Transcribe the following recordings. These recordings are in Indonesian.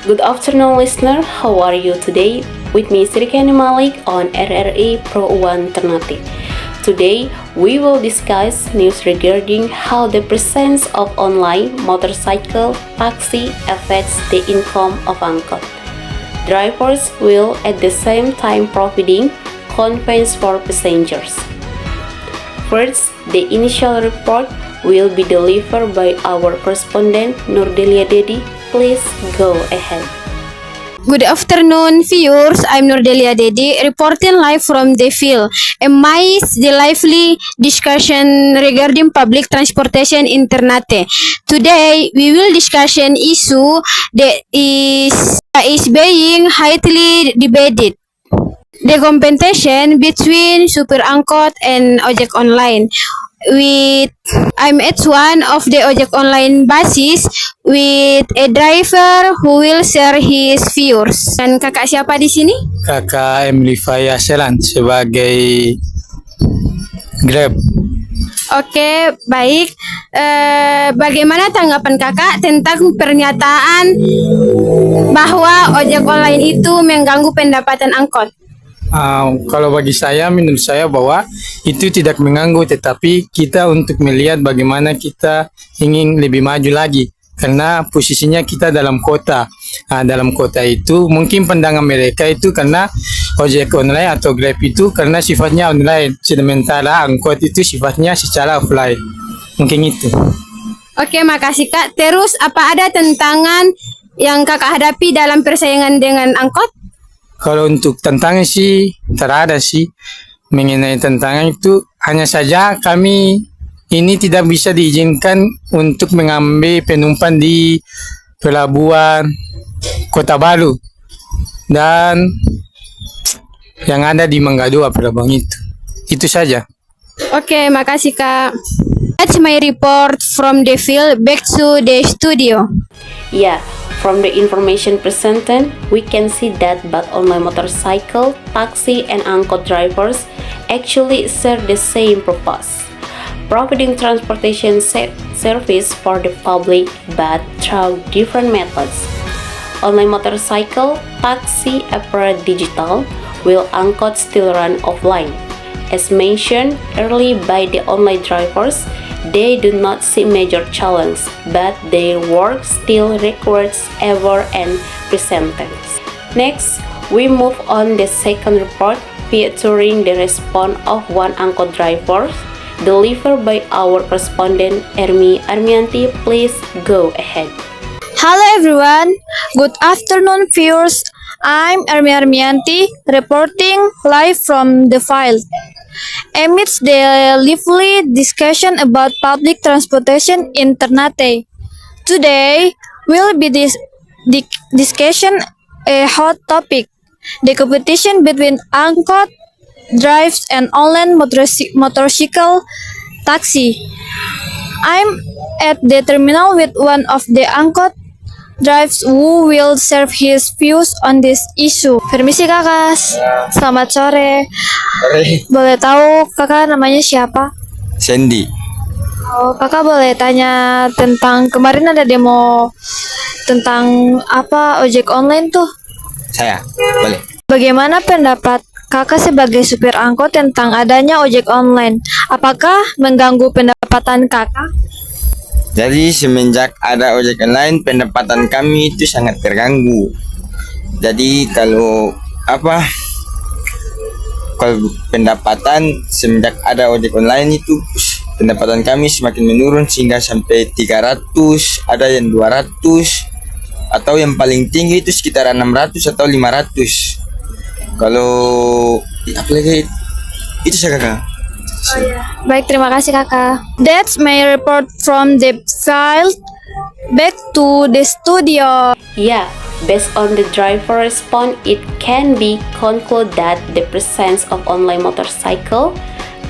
Good afternoon, listener. How are you today? With me, Srikani Malik on RRI Pro One Ternate. Today, we will discuss news regarding how the presence of online motorcycle taxi affects the income of angkot. Drivers will at the same time providing conveyance for passengers. First, the initial report will be delivered by our correspondent Nurdelia Dedi. Please go ahead. Good afternoon, viewers. I'm Nurdelia Dedi, reporting live from the field. Amidst the lively discussion regarding public transportation in Ternate. Today, we will discuss an issue that is being highly debated. The competition between Super Angkot and Ojek Online. I'm at one of the Ojek Online buses with a driver who will share his views. Dan kakak siapa di sini? Kakak Emily Faya Selan sebagai Grab. Oke, baik. Bagaimana tanggapan kakak tentang pernyataan bahwa ojek online itu mengganggu pendapatan angkot? Kalau bagi saya, menurut saya bahwa itu tidak mengganggu, tetapi kita untuk melihat bagaimana kita ingin lebih maju lagi. Karena posisinya kita dalam kota. Dalam kota itu mungkin pandangan mereka itu karena ojek online atau Grab itu karena sifatnya online. Sementara angkot itu sifatnya secara offline. Mungkin itu. Oke, makasih Kak. Terus apa ada tantangan yang kakak hadapi dalam persaingan dengan angkot? Kalau untuk tantangan sih terada sih. Mengenai tantangan itu hanya saja kami ini tidak bisa diizinkan untuk mengambil penumpang di pelabuhan Kota Baru dan yang ada di Manggado pelabuhan itu. Itu saja. Oke, makasih Kak. That's my report from the field back to the studio. Yeah, from the information presented, we can see that both online motorcycle, taxi, and angkot drivers actually share the same purpose, providing transportation service for the public, but through different methods. Online motorcycle, taxi operate digital, while angkot still run offline. As mentioned earlier by the online drivers, they do not see major challenge, but their work still requires effort and presence. Next, we move on the second report featuring the response of one angkot driver delivered by our correspondent Ermi Armianti. Please go ahead. Hello everyone, good afternoon viewers. I'm Ermi Armianti reporting live from the field. Amidst the lively discussion about public transportation in Ternate, today will be discussion a hot topic: the competition between angkot drives and online motorcycle taxi. I'm at the terminal with one of the angkot drives who will share his views on this issue. Permisi kakak, selamat sore. Boleh tahu kakak namanya siapa? Sandy. Oh, kakak boleh tanya tentang kemarin ada demo tentang apa ojek online tuh? Saya, boleh. Bagaimana pendapat kakak sebagai supir angkot tentang adanya ojek online? Apakah mengganggu pendapatan kakak? Jadi semenjak ada ojek online, pendapatan kami itu sangat terganggu. Jadi kalau pendapatan semenjak ada ojek online itu pendapatan kami semakin menurun sehingga sampai 300, ada yang 200 atau yang paling tinggi itu sekitar 600 atau 500. Kalau apalagi itu saya kakak. Baik, terima kasih kakak. That's my report from the field. Back to the studio. Yeah, based on the driver response, it can be concluded that the presence of online motorcycle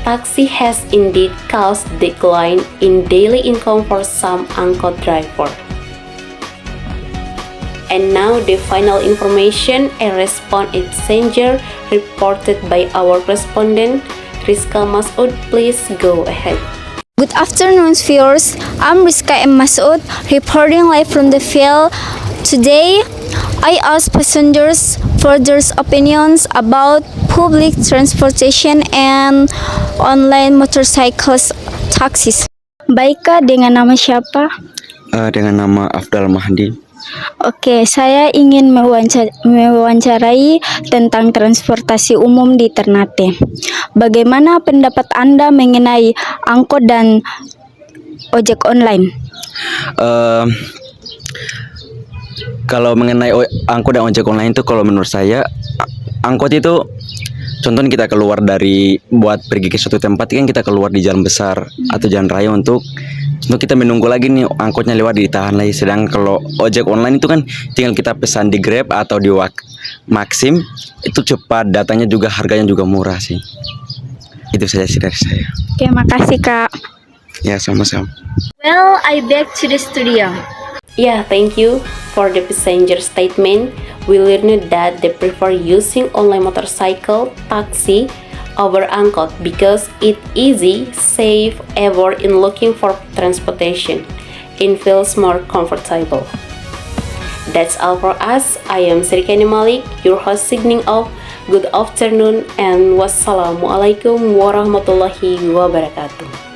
taxi has indeed caused decline in daily income for some angkot driver. And now the final information and response passenger reported by our correspondent Rizka Masud. Please go ahead. Good afternoon, viewers. I'm Rizka M. Masud, reporting live from the field. Today, I asked passengers for their opinions about public transportation and online motorcycles taxis. Baik Kak, dengan nama siapa? Dengan nama Afdal Mahdi. Oke, saya ingin mewawancarai tentang transportasi umum di Ternate. Bagaimana pendapat Anda mengenai angkot dan ojek online? Kalau mengenai angkot dan ojek online itu, kalau menurut saya angkot itu, contohnya kita keluar buat pergi ke suatu tempat kan, kita keluar di jalan besar atau jalan raya untuk kita menunggu lagi nih angkotnya lewat, ditahan lagi. Sedangkan kalau ojek online itu kan tinggal kita pesan di Grab atau di Maxim, itu cepat, datanya juga, harganya juga murah sih. Itu saja sih dari saya. Oke, makasih Kak. Ya, sama-sama. Well, I back to the studio. Yeah, thank you for the passenger statement. We learned that they prefer using online motorcycle taxi over angkot because it easy, safe, ever in looking for transportation and feels more comfortable. That's all for us. I am Srikani Malik, your host signing off. Good afternoon and wassalamualaikum warahmatullahi wabarakatuh.